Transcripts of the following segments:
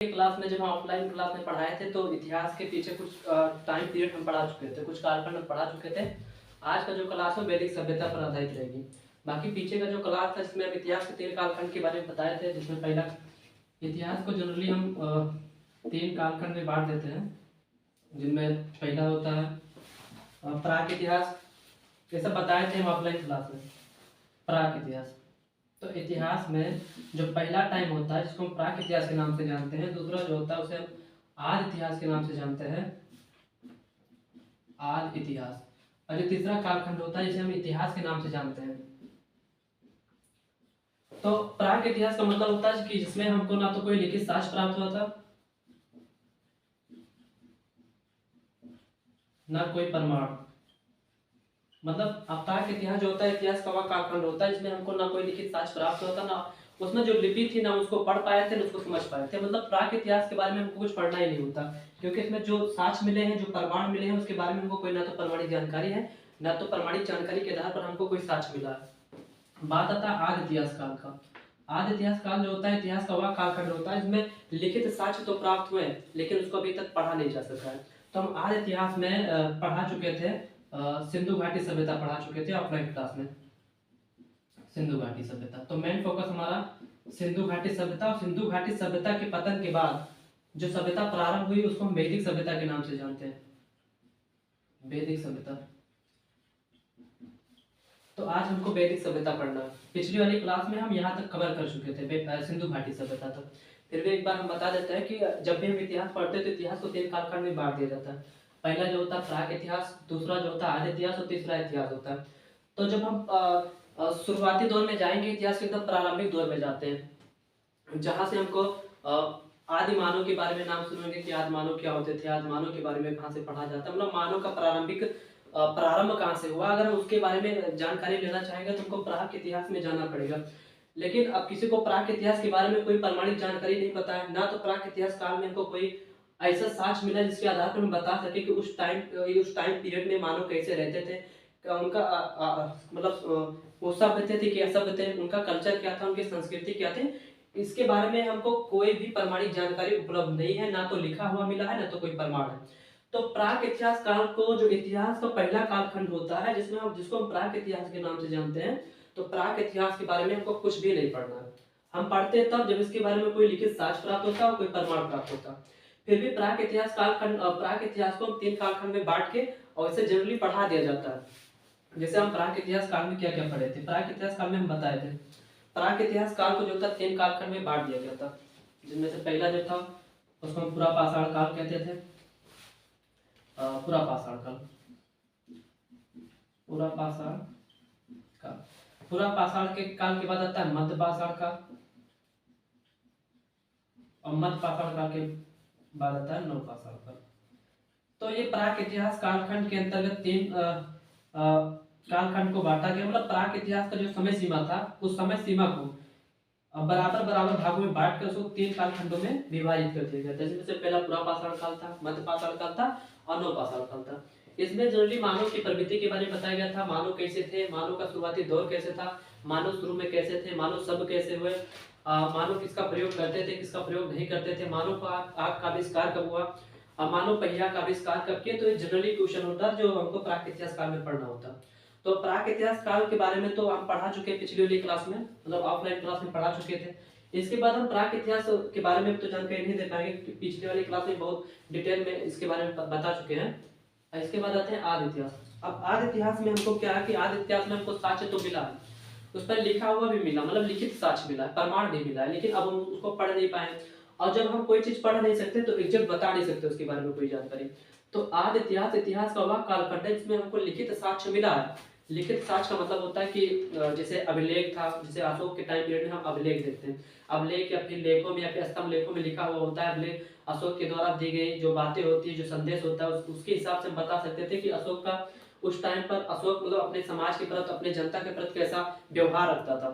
Class में जब हम ऑफलाइन क्लास में पढ़ाए थे तो इतिहास के पीछे कुछ टाइम पीरियड हम पढ़ा चुके थे, कुछ कालखंड हम पढ़ा चुके थे। आज का जो क्लास है वैदिक सभ्यता पर आधारित रहेगी। बाकी पीछे का जो क्लास था जिसमें हम इतिहास के 3 कालखंड के बारे में बताए थे, जिसमें पहला इतिहास को जनरली हम 3 कालखंड में बांट देते हैं, जिनमें पहला होता है प्राक इतिहास। ये सब बताए थे हम ऑफलाइन क्लास में। प्राक इतिहास, तो इतिहास में जो पहला टाइम होता है जिसको हम प्राक इतिहास के नाम से जानते हैं, दूसरा जो होता है उसे हम आद इतिहास के नाम से जानते हैं, आद इतिहास। और जो तीसरा कालखंड होता है जिसे हम इतिहास के नाम से जानते हैं। तो प्राक इतिहास का मतलब होता है कि जिसमें हमको ना तो कोई लिखित साक्ष्य प्राप्त हुआ था, ना कोई प्रमाण। मतलब प्राक इतिहास जो होता है इतिहास का वह कालखंड होता है जिसमें हमको ना कोई लिखित साक्ष्य प्राप्त होता, ना उसमें जो लिपि थी ना उसको पढ़ पाए थे ना उसको समझ पाए थे। मतलब प्राक इतिहास के बारे में हमको कुछ पढ़ना ही नहीं होता, क्योंकि इसमें जो साक्ष्य मिले हैं, जो प्रमाण मिले हैं, उसके बारे में हमको कोई ना तो प्रमाणिक जानकारी है, ना तो प्रमाणिक जानकारी के आधार पर हमको कोई साक्ष्य मिला है। बात आता है आद इतिहास काल का। आद इतिहास काल जो होता है इतिहास का वह कालखंड होता है जिसमें लिखित साक्ष्य तो प्राप्त हुए लेकिन उसको अभी तक पढ़ा नहीं जा सका है। तो हम आद इतिहास में पढ़ा चुके थे, सिंधु घाटी सभ्यता पढ़ा चुके थे ऑफलाइन क्लास में, सिंधु घाटी सभ्यता। तो मेन फोकस हमारा सिंधु घाटी सभ्यता, और सिंधु घाटी सभ्यता के पतन के बाद जो सभ्यता प्रारंभ हुई उसको हम वैदिक सभ्यता के नाम से जानते हैं, वैदिक सभ्यता। तो आज हमको वैदिक सभ्यता पढ़ना है। पिछली वाली क्लास में हम यहाँ तक कवर कर चुके थे, सिंधु घाटी सभ्यता तक। फिर भी एक बार हम बता देते हैं कि जब भी हम इतिहास पढ़ते हैं तो इतिहास को 3 कालखंड में बांट दिया जाता है। पहला जो होता है प्राक इतिहास, दूसरा जो होता है आद इतिहास, और तीसरा इतिहास होता है। तो जब हम शुरुआती दौर में जाएंगे, इतिहास के एकदम प्रारंभिक दौर में जाते हैं, जहाँ से हमको आदि मानव के बारे में नाम सुनेंगे कि आदि मानव क्या होते थे, आदि मानव के बारे में कहाँ से पढ़ा जाता है, मतलब मानव का प्रारंभ कहाँ से हुआ। अगर हम उसके बारे में जानकारी लेना चाहेंगे तो हमको प्राक इतिहास में जाना पड़ेगा। लेकिन अब किसी को प्राक इतिहास के बारे में कोई प्रमाणिक जानकारी नहीं पता है, ना तो प्राक इतिहास काल में हमको कोई ऐसा साक्ष्य मिला जिसके आधार पर हम बता सके कि उस टाइम पीरियड में मानव कैसे रहते थे, उनका मतलब वो सभ्य थे कि असभ्य थे, उनका कल्चर क्या था, उनकी संस्कृति क्या थी, इसके बारे में हमको कोई भी प्रमाणिक जानकारी उपलब्ध नहीं है, ना तो लिखा हुआ मिला है, ना तो कोई प्रमाण है। तो प्राक इतिहास काल को जो इतिहास का पहला कालखंड होता है जिसको हम प्राक इतिहास के नाम से जानते हैं, तो प्राक इतिहास के बारे में हमको कुछ भी नहीं पढ़ना है। हम पढ़ते हैं तब जब इसके बारे में कोई लिखित साक्ष्य प्राप्त होता है और कोई प्रमाण प्राप्त होता है। फिर भी प्राक इतिहास को हम 3 कालखंड में बांट के और इसे जनरली पढ़ा दिया जाता है। जैसे हम प्राक इतिहास काल में क्या क्या पढ़े थे, प्राक इतिहास काल में हम बताए थे प्राक इतिहास काल को जो था 3 कालखंड में बांट दिया गया था, जिनमें से पहला जो था उसको हम पूरा पाषाण काल कहते थे। पूरा पाषाण काल, पूरा पाषाण काल, पूरा पाषाण के काल के बाद आता है मध्य पाषाण काल, और मध्य पाषाण काल के बाद आता है नव पाषाण काल। तो ये प्राक इतिहास कालखंड के अंतर्गत 3 कालखंड को बांटा गया। मतलब प्राक इतिहास का जो समय सीमा था उस समय सीमा को बराबर बराबर भागों में बांट कर उसको 3 कालखंडों में विभाजित कर दिया गया था, जिसमें से पहला पूरा पाषाण काल था, मध्य पाषाण काल था और नव पाषाण काल था। इसमें जनरली मानव की प्रवृत्ति के बारे में बताया गया था, मानव कैसे थे, मानव का शुरुआती दौर कैसे था, मानव शुरू में कैसे थे, मानव सब कैसे हुए, मानव किसका प्रयोग करते थे, किसका प्रयोग नहीं करते थे, मानव का आग का आविष्कार कब हुआ, मानव पहिया का आविष्कार कब किया। तो ये जनरली क्वेश्चन होता है जो हमको प्राक इतिहास काल में पढ़ना होता है। तो प्राक इतिहास काल के बारे में तो हम पढ़ा चुके हैं पिछली वाली क्लास में, मतलब ऑफलाइन क्लास में पढ़ा चुके थे। इसके बाद हम प्राक इतिहास के बारे में तो जानकारी नहीं दे पाएंगे, पिछली वाली क्लास में बहुत डिटेल में इसके बारे में बता चुके हैं। इसके बाद आते हैं आद इतिहास। अब आद इतिहास में हमको क्या है कि आद इतिहास में हमको साक्ष्य तो मिला है, उस पर लिखा हुआ भी मिला, मतलब लिखित साक्ष्य मिला है, प्रमाण भी मिला है, लेकिन अब हम उसको पढ़ नहीं पाए। और जब हम कोई चीज पढ़ नहीं सकते तो एग्जैक्ट बता नहीं सकते उसके बारे में कोई जानकारी। तो आद इतिहास का वह कालखंड है जिसमें हमको लिखित साक्ष्य मिला है। लिखित साक्ष्य का मतलब होता है कि जैसे अभिलेख था, जैसे अशोक के टाइम पीरियड में हम अभिलेख देखते हैं, अभिलेख या फिर लेखों में या फिर स्तंभ लेखों में लिखा हुआ होता है। अभिलेख अशोक के द्वारा दी गई जो बातें होती है, जो संदेश होता है, उसके हिसाब से हम बता सकते थे कि अशोक का उस टाइम पर अशोक मतलब अपने समाज के प्रति, अपने जनता के प्रति कैसा व्यवहार रखता था।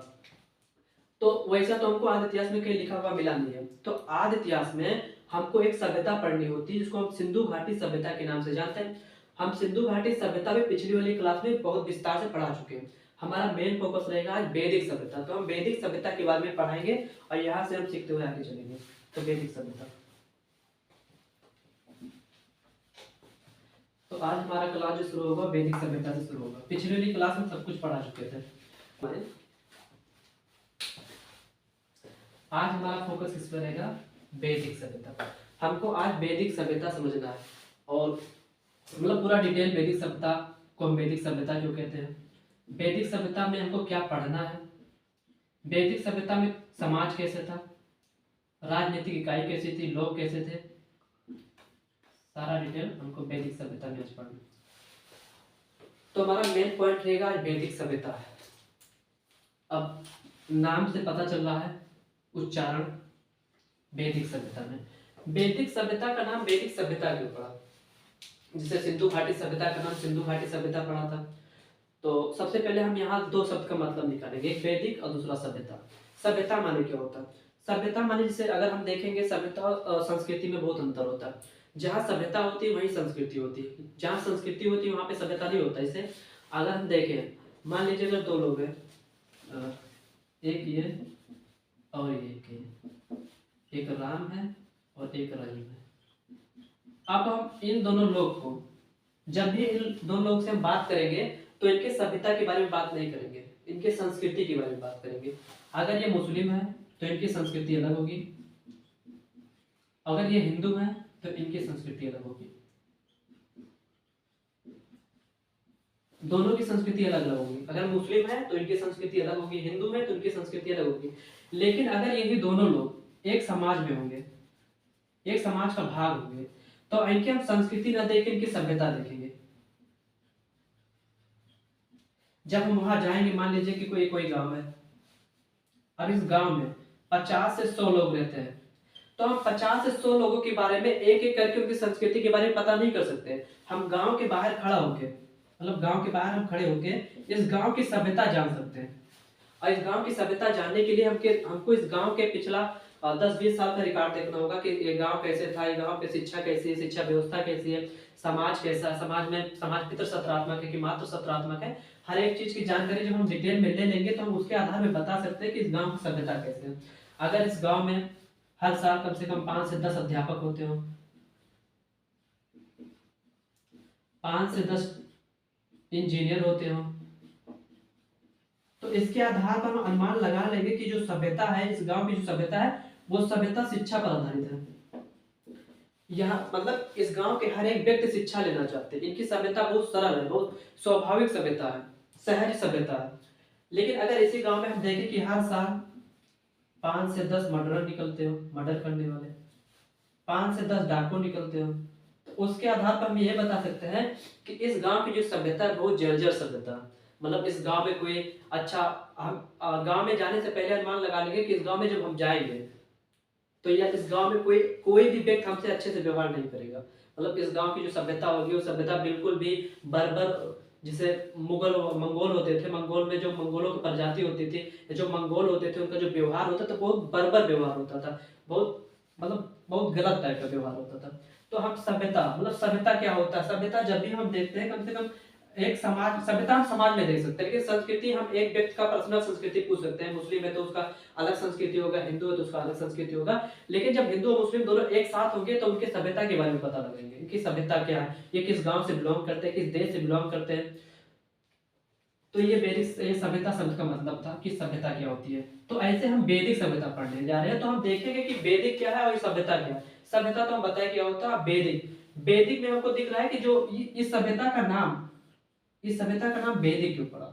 तो वैसा तो हमको आद इतिहास में कहीं लिखा हुआ मिला नहीं है। तो आद इतिहास में हमको एक सभ्यता पढ़नी होती है जिसको हम सिंधु घाटी सभ्यता के नाम से जानते हैं। हम सिंधु घाटी सभ्यता में पिछली वाली क्लास में बहुत विस्तार से पढ़ा चुके हैं। हमारा मेन फोकस रहेगा आज वैदिक सभ्यता। तो हम वैदिक सभ्यता के बारे में पढ़ाएंगे और यहाँ से हम सीखते हुए आगे चलेंगे। तो वैदिक सभ्यता। तो आज हमारा क्लास जो शुरू होगा वैदिक सभ्यता से शुरू होगा। पिछले वाली क्लास में सब कुछ पढ़ा चुके थे। आज हमारा फोकस किस पर रहेगा? वैदिक सभ्यता। हमको आज वैदिक सभ्यता समझना है और मतलब पूरा डिटेल वैदिक सभ्यता को हम वैदिक सभ्यता क्यों कहते हैं, वैदिक सभ्यता में हमको क्या पढ़ना है, वैदिक सभ्यता में समाज कैसे था, राजनीतिक इकाई कैसी थी, लोग कैसे थे, सारा डिटेल हमको वैदिक सभ्यता में आज पढ़ना। तो हमारा मेन पॉइंट रहेगा आज वैदिक सभ्यता। अब नाम से पता चल रहा है उच्चारण वैदिक सभ्यता में। वैदिक सभ्यता का नाम वैदिक सभ्यता क्यों पड़ा? जिसे सिंधु घाटी सभ्यता का नाम सिंधु घाटी सभ्यता पड़ा था। तो सबसे पहले हम यहाँ दो शब्द का मतलब निकालेंगे, एक वैदिक और दूसरा सभ्यता। सभ्यता माने क्या होता है? सभ्यता माने जिसे अगर हम देखेंगे सभ्यता और संस्कृति में बहुत अंतर होता है। जहाँ सभ्यता होती है वहीं संस्कृति होती है, जहाँ संस्कृति होती है वहाँ पे सभ्यता नहीं होता। इसे अगर हम देखें, मान लीजिए अगर दो लोग हैं, एक ये और एक राम है और एक रहीम है। अब हम इन दोनों लोग को, जब भी इन दोनों लोग से हम बात करेंगे तो इनके सभ्यता के बारे में बात नहीं करेंगे, इनके संस्कृति के बारे में बात करेंगे। अगर ये मुस्लिम है तो इनकी संस्कृति अलग होगी, अगर ये हिंदू है तो इनकी संस्कृति अलग होगी। दोनों की संस्कृति अलग अलग होगी। अगर मुस्लिम है तो इनकी संस्कृति अलग होगी, हिंदू है तो इनकी संस्कृति अलग होगी। लेकिन अगर यही दोनों लोग एक समाज में होंगे, एक समाज का भाग होंगे, तो इनकी हम संस्कृति न देख इनकी सभ्यता देखेंगे। जब हम वहां जाएंगे, मान लीजिए कि कोई गांव है, अब इस गांव में 50 से 100 लोग रहते हैं, तो हम 50 से 100 लोगों के बारे में एक एक करके उनकी संस्कृति के बारे में पता नहीं कर सकते। हम गांव के बाहर खड़ा होके, मतलब गांव के बाहर हम खड़े होके इस गांव की सभ्यता जान सकते हैं। और इस गांव की सभ्यता जानने के लिए हमको इस गांव के पिछला 10-20 साल का रिकॉर्ड देखना होगा कि ये गांव कैसे था, ये गांव की शिक्षा कैसी है, शिक्षा व्यवस्था कैसी है, समाज कैसा है, समाज में समाज पितृ सत्रात्मक है कि मातृ सत्रात्मक है। हर एक चीज की जानकारी जब हम डिटेल में ले लेंगे तो हम उसके आधार में बता सकते हैं कि इस गांव की सभ्यता कैसे है। अगर इस गांव में हर साल कम से कम 5 से 10 अध्यापक होते हो, 5 से 10 इंजीनियर होते हो, तो इसके आधार पर हम अनुमान लगा लेंगे कि जो सभ्यता है, इस गांव की जो सभ्यता है, वो सभ्यता शिक्षा पर आधारित है। यहाँ मतलब इस गांव के हर एक व्यक्ति शिक्षा लेना चाहते हैं। इनकी सभ्यता बहुत सरल है, बहुत स्वाभाविक सभ्यता है, सहज सभ्यता है। लेकिन अगर इसी गांव में हम देखें कि हर साल 5 से 10 मर्डरर निकलते हो, मर्डर करने वाले 5 से 10 डाकू निकलते हो, तो उसके आधार पर हम ये बता सकते हैं कि इस गांव की जो सभ्यता है बहुत जर्जर सभ्यता। मतलब इस गांव में कोई अच्छा, गांव में जाने से पहले अनुमान लगा लेंगे कि इस गांव में जब हम जाएंगे तो या इस गांव में कोई भी व्यक्ति हमसे अच्छे से व्यवहार नहीं करेगा। मतलब इस गांव की जो सभ्यता होगी वो सभ्यता बिल्कुल भी बर्बर, जिसे मंगोल होते थे, मंगोल में जो मंगोलों की प्रजाति होती थी, जो मंगोल होते थे, उनका जो व्यवहार होता था बहुत बर्बर व्यवहार होता था, बहुत मतलब बहुत गलत टाइप का व्यवहार होता था। तो हम सभ्यता, मतलब सभ्यता क्या होता है, सभ्यता जब भी हम देखते हैं कम से कम एक समाज, सभ्यता हम समाज में देख सकते हैं, लेकिन संस्कृति हम एक व्यक्ति का पर्सनल संस्कृति पूछ सकते हैं। मुस्लिम है तो उसका अलग संस्कृति होगा, हिंदू है तो उसका अलग संस्कृति होगा। लेकिन जब हिंदू और मुस्लिम दोनों एक साथ होंगे तो उनकी सभ्यता के बारे में पता लगेंगे, इनकी सभ्यता क्या है, ये किस गांव से बिलोंग करते हैं, किस देश से बिलोंग करते हैं। तो ये वैदिक, ये सभ्यता शब्द का मतलब था कि सभ्यता क्या होती है। तो ऐसे हम वैदिक सभ्यता पढ़ने जा रहे हैं, तो हम देखेंगे कि वैदिक क्या है और सभ्यता क्या है। सभ्यता तो हम बताए क्या होता है, वैदिक। वैदिक में हमको दिख रहा है कि जो इस सभ्यता का नाम, इस सभ्यता का नाम वैदिक क्यों पड़ा?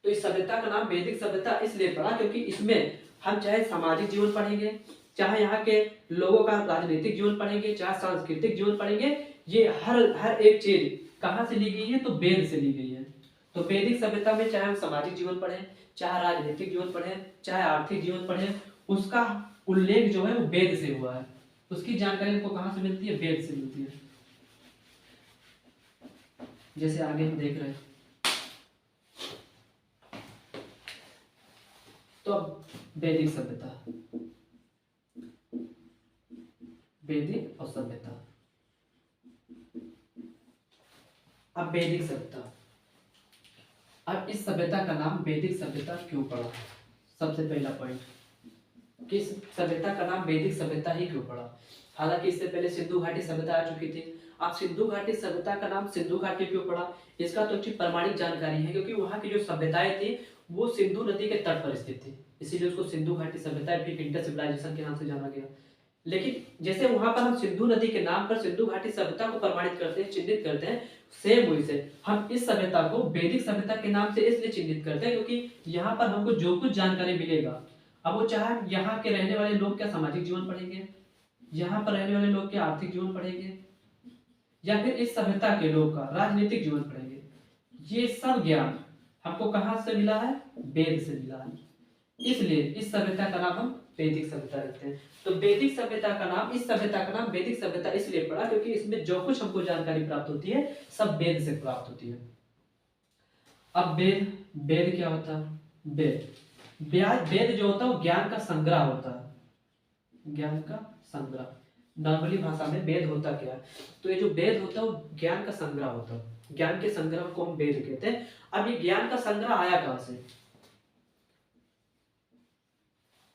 तो इस सभ्यता का नाम वैदिक सभ्यता इसलिए पड़ा क्योंकि इसमें हम चाहे सामाजिक जीवन पढ़ेंगे, चाहे यहाँ के लोगों का राजनीतिक जीवन पढ़ेंगे, चाहे सांस्कृतिक जीवन पढ़ेंगे, ये हर एक चीज कहाँ से ली गई है? तो वेद से ली गई है। तो वैदिक सभ्यता में चाहे हम सामाजिक जीवन पढ़ें, चाहे राजनीतिक जीवन पढ़ें, चाहे आर्थिक जीवन पढ़ें, उसका उल्लेख जो है वो वेद से हुआ है। उसकी जानकारी हमको कहाँ से मिलती है? वेद से मिलती है। जैसे आगे हम देख रहे हैं, तो अब वैदिक सभ्यता, वैदिक और सभ्यता। अब वैदिक सभ्यता, अब इस सभ्यता का नाम वैदिक सभ्यता क्यों पड़ा? सबसे पहला पॉइंट, किस सभ्यता का नाम वैदिक सभ्यता ही क्यों पड़ा? हालांकि इससे पहले सिंधु घाटी सभ्यता आ चुकी थी। अब सिंधु घाटी सभ्यता का नाम सिंधु घाटी क्यों पड़ा? इसका तो अच्छी प्रमाणिक जानकारी है, क्योंकि वहां की जो सभ्यताएं थी वो सिंधु नदी के तट पर स्थित थी, इसीलिए उसको सिंधु घाटी सभ्यता फिर इंडस सिविलाइजेशन के नाम से जाना गया। लेकिन जैसे वहां पर हम सिंधु नदी के नाम पर सिंधु घाटी सभ्यता को प्रमाणित करते हैं, चिन्हित करते हैं, सेम वही से हम इस सभ्यता को वैदिक सभ्यता के नाम से इसलिए चिन्हित करते हैं क्योंकि यहाँ पर हमको जो कुछ जानकारी मिलेगा, अब वो चाहे यहाँ के रहने वाले लोग क्या सामाजिक जीवन पढ़ेंगे, यहाँ पर रहने वाले लोग क्या आर्थिक जीवन पढ़ेंगे, या फिर इस सभ्यता के लोग का राजनीतिक जीवन पढ़ेंगे, ये सब ज्ञान हमको कहाँ से मिला है? वेद से मिला है। इसलिए इस सभ्यता का नाम हम वैदिक सभ्यता रखते हैं। तो वैदिक सभ्यता का नाम, इस सभ्यता का नाम वैदिक सभ्यता इसलिए पड़ा क्योंकि इसमें जो कुछ हमको जानकारी प्राप्त होती है सब वेद से प्राप्त होती है। अब वेद, वेद क्या होता है? वेद जो होता है वो ज्ञान का संग्रह होता है, ज्ञान का संग्रह। नॉर्मली भाषा में वेद होता क्या है? तो ये जो वेद होता है वो ज्ञान का संग्रह होता है, ज्ञान के संग्रह को हम वेद कहते हैं। अब ये ज्ञान का संग्रह आया कहां से?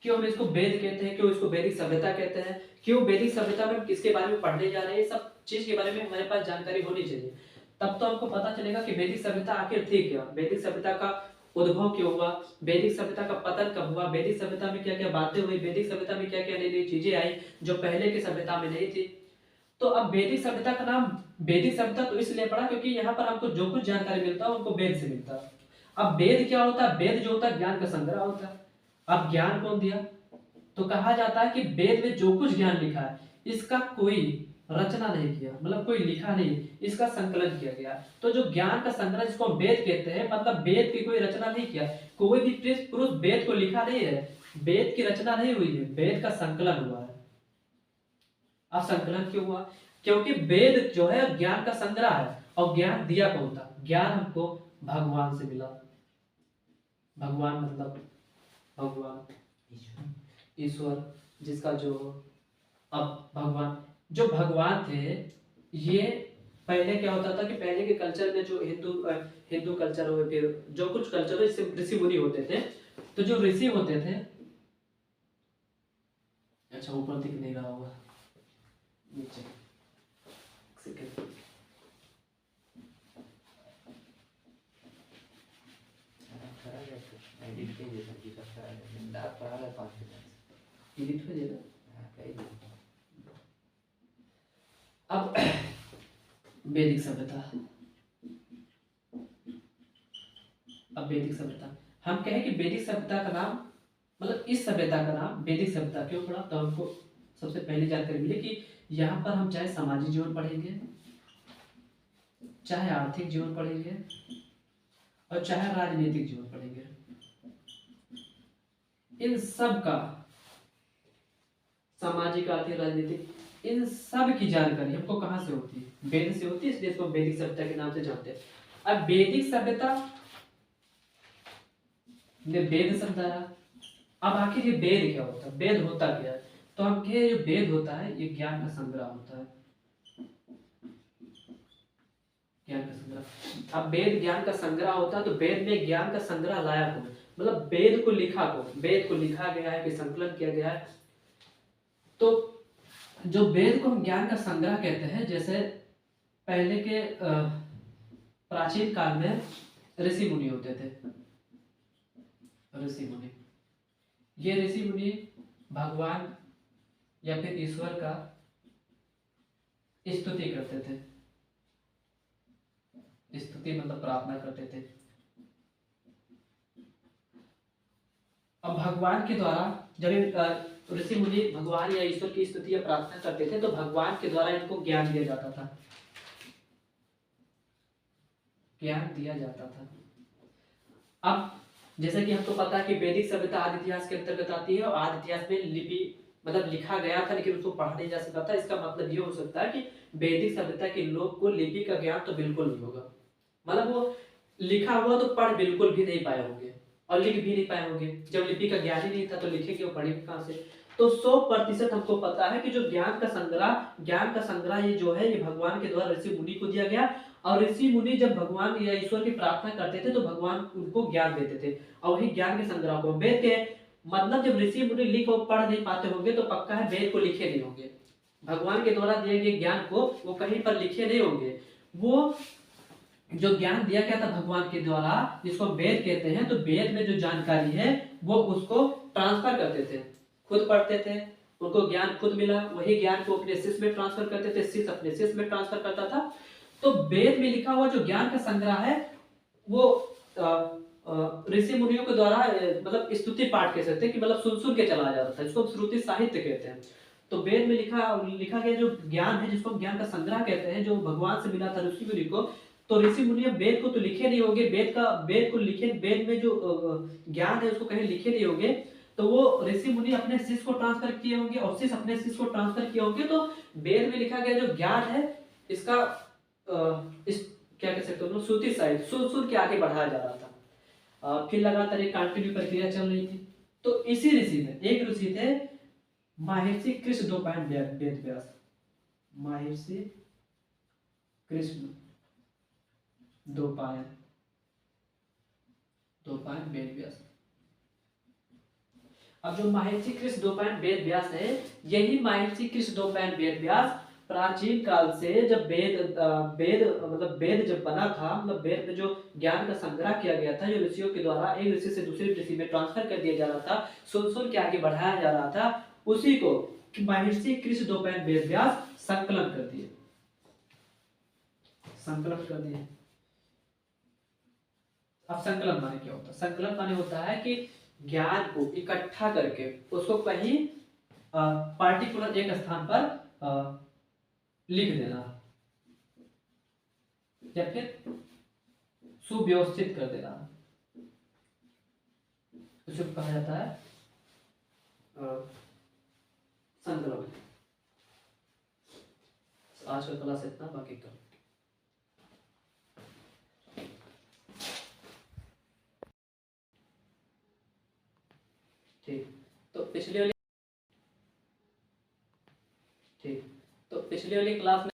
क्यों हम इसको वेद कहते हैं, क्यों इसको वैदिक सभ्यता कहते हैं, क्यों वैदिक सभ्यता में हम किसके बारे में पढ़ने जा रहे हैं, सब चीज के बारे में हमारे पास जानकारी होनी चाहिए। तब तो हमको पता चलेगा कि वैदिक सभ्यता आखिर थी क्या, वैदिक सभ्यता का उद्भव क्यों हुआ, वैदिक सभ्यता का पतन कब हुआ, वैदिक सभ्यता में क्या क्या बातें हुई, वैदिक सभ्यता में क्या क्या नई नई चीजें आई जो पहले की सभ्यता में नहीं थी। तो अब वैदिक सभ्यता का नाम वैदिक सभ्यता तो इसलिए पड़ा क्योंकि यहाँ पर हमको जो कुछ जानकारी मिलता है उनको वेद से मिलता है। अब वेद क्या होता है? वेद जो होता है ज्ञान का संग्रह होता है। अब ज्ञान कौन दिया? तो कहा जाता है कि वेद में जो कुछ ज्ञान लिखा है इसका कोई रचना नहीं किया, मतलब कोई लिखा नहीं, इसका संकलन किया गया। तो जो ज्ञान का संग्रह जिसको हम वेद कहते हैं, मतलब वेद की कोई रचना नहीं किया, कोई भी पुरुष वेद को लिखा नहीं है, वेद की रचना नहीं हुई है, वेद का संकलन हुआ है। अब संकलन क्यों हुआ? क्योंकि वेद जो है ज्ञान का संग्रह है, और ज्ञान दिया कौन था? ज्ञान हमको भगवान से मिला। भगवान मतलब भगवान ईश्वर, जिसका जो अब भगवान, जो भगवान थे, ये पहले क्या होता था कि पहले के कल्चर में जो हिंदू कल्चर हो, फिर जो कुछ कल्चर हो, इससे ऋषि मुनि होते थे। तो जो ऋषि होते थे, अच्छा ऊपर दिख नहीं रहा होगा, नीचे एडिट हो जाएगा। अब वैदिक सभ्यता, अब वैदिक सभ्यता हम कहें कि वैदिक सभ्यता का नाम, मतलब इस सभ्यता का नाम वैदिक सभ्यता क्यों पड़ा? तो हमको सबसे पहली जानकारी मिली कि यहाँ पर हम चाहे सामाजिक जीवन पढ़ेंगे, चाहे आर्थिक जीवन पढ़ेंगे, और चाहे राजनीतिक जीवन पढ़ेंगे, इन सब का, सामाजिक, आर्थिक, राजनीतिक, इन सब की जानकारी हमको कहां से होती है? वेद से होती है, इसलिए इसको वैदिक सभ्यता के नाम से जानते हैं। अब वैदिक सभ्यता ने वेद शब्द आया। अब आखिर ये वेद क्या होता है? वेद होता क्या है? तो हम कहे जो वेद होता है ये ज्ञान का संग्रह होता है, ज्ञान का संग्रह। अब वेद ज्ञान का संग्रह होता है, तो वेद में ज्ञान का संग्रह लाया कौन? मतलब वेद को लिखा कौन? वेद को लिखा गया है कि संकलन किया गया है? तो जो वेद को हम ज्ञान का संग्रह कहते हैं, जैसे पहले के प्राचीन काल में ऋषि मुनि होते थे, ऋषि मुनि, ये ऋषि मुनि भगवान या फिर ईश्वर का स्तुति करते थे, स्तुति मतलब प्रार्थना करते थे। अब भगवान के द्वारा जब ऋषि मुनि भगवान या ईश्वर की स्तुति या प्रार्थना करते थे, तो भगवान के द्वारा इनको ज्ञान दिया जाता था, ज्ञान दिया जाता था। अब जैसे कि हमको पता है कि वैदिक सभ्यता आदि इतिहास के अंतर्गत आती है, और आदि इतिहास में लिपि मतलब लिखा गया था लेकिन उसको पढ़ा नहीं जा सकता था। इसका मतलब ये हो सकता है कि वैदिक सभ्यता के लोग को लिपि का ज्ञान तो बिल्कुल नहीं होगा, मतलब वो लिखा हुआ तो पढ़ बिल्कुल भी नहीं पाए होंगे और लिख भी नहीं पाए होंगे। जब लिपि का ज्ञान ही नहीं था तो लिखेंगे और पढ़ेंगे कहां से? तो 100% हमको पता है कि जो ज्ञान का संग्रह ये जो है ये भगवान के द्वारा ऋषि मुनि को दिया गया, और ऋषि मुनि जब भगवान या ईश्वर की प्रार्थना करते थे तो भगवान उनको ज्ञान देते थे, और वही ज्ञान के संग्रह को वेद के मतलब जब ऋषि मुनि लिख और पढ़ नहीं पाते होंगे तो पक्का है वेद को लिखे नहीं होंगे, भगवान के द्वारा दिए गए ज्ञान को वो कहीं पर लिखे नहीं होंगे। वो जो ज्ञान दिया गया था भगवान के द्वारा जिसको वेद कहते हैं, तो वेद में जो जानकारी है वो उसको ट्रांसफर करते थे, खुद पढ़ते थे, उनको ज्ञान खुद मिला, वही ज्ञान को अपने शिष्य में ट्रांसफर करते थे, शिष्य अपने शिष्य में ट्रांसफर करता था। तो वेद में लिखा हुआ जो ज्ञान का संग्रह है वो ऋषि मुनियों के द्वारा मतलब स्तुति पाठ कह सकते हैं कि मतलब सुन सुन के चला जाता था, इसको श्रुति साहित्य कहते हैं। तो वेद में लिखा गया जो ज्ञान है जिसको हम ज्ञान का संग्रह कहते हैं, जो भगवान से मिला था ऋषि मुनि को, तो ऋषि मुनि वेद को तो लिखे नहीं होंगे, वेद को लिखे, वेद में जो ज्ञान है उसको कहीं लिखे नहीं होंगे, तो वो ऋषि मुनि अपने शिष्य को ट्रांसफर किए होंगे और शिष्य अपने शिष्य को ट्रांसफर किए होंगे। तो वेद में लिखा गया जो ज्ञान है इसका इस क्या कह सकते हो श्रुति साहित्य सुन सुन के आगे बढ़ाया जा रहा था। फिर लगातार एक कंटिन्यू प्रक्रिया चल रही थी। तो इसी ऋषि में एक ऋषि थे महर्षि कृष्ण द्वैपायन वेद व्यास, महर्षि कृष्ण द्वैपायन वेद व्यास। अब जो महर्षि कृष्ण द्वैपायन वेद व्यास है, यही महर्षि कृष्ण द्वैपायन वेद व्यास प्राचीन काल से जब वेद जब बना था, मतलब वेद में जो ज्ञान का संग्रह किया गया था, जो ऋषियों के द्वारा एक ऋषि से दूसरे ऋषि में ट्रांसफर कर दिया जा रहा था, सुन सुन के आगे बढ़ाया जा रहा था, उसी को महर्षि कृष्ण द्वैपायन वेद व्यास संकलन कर दिए, संकलन कर दिए। अब संकलन माने क्या होता है? संकलन माने होता है कि ज्ञान को इकट्ठा करके उसको कहीं पार्टिकुलर एक स्थान पर लिख देना या फिर सुव्यवस्थित कर देना, उसे कहा जाता है संकलन। आज का क्लास इतना, बाकी कल। ठीक, तो पिछले वाली क्लास में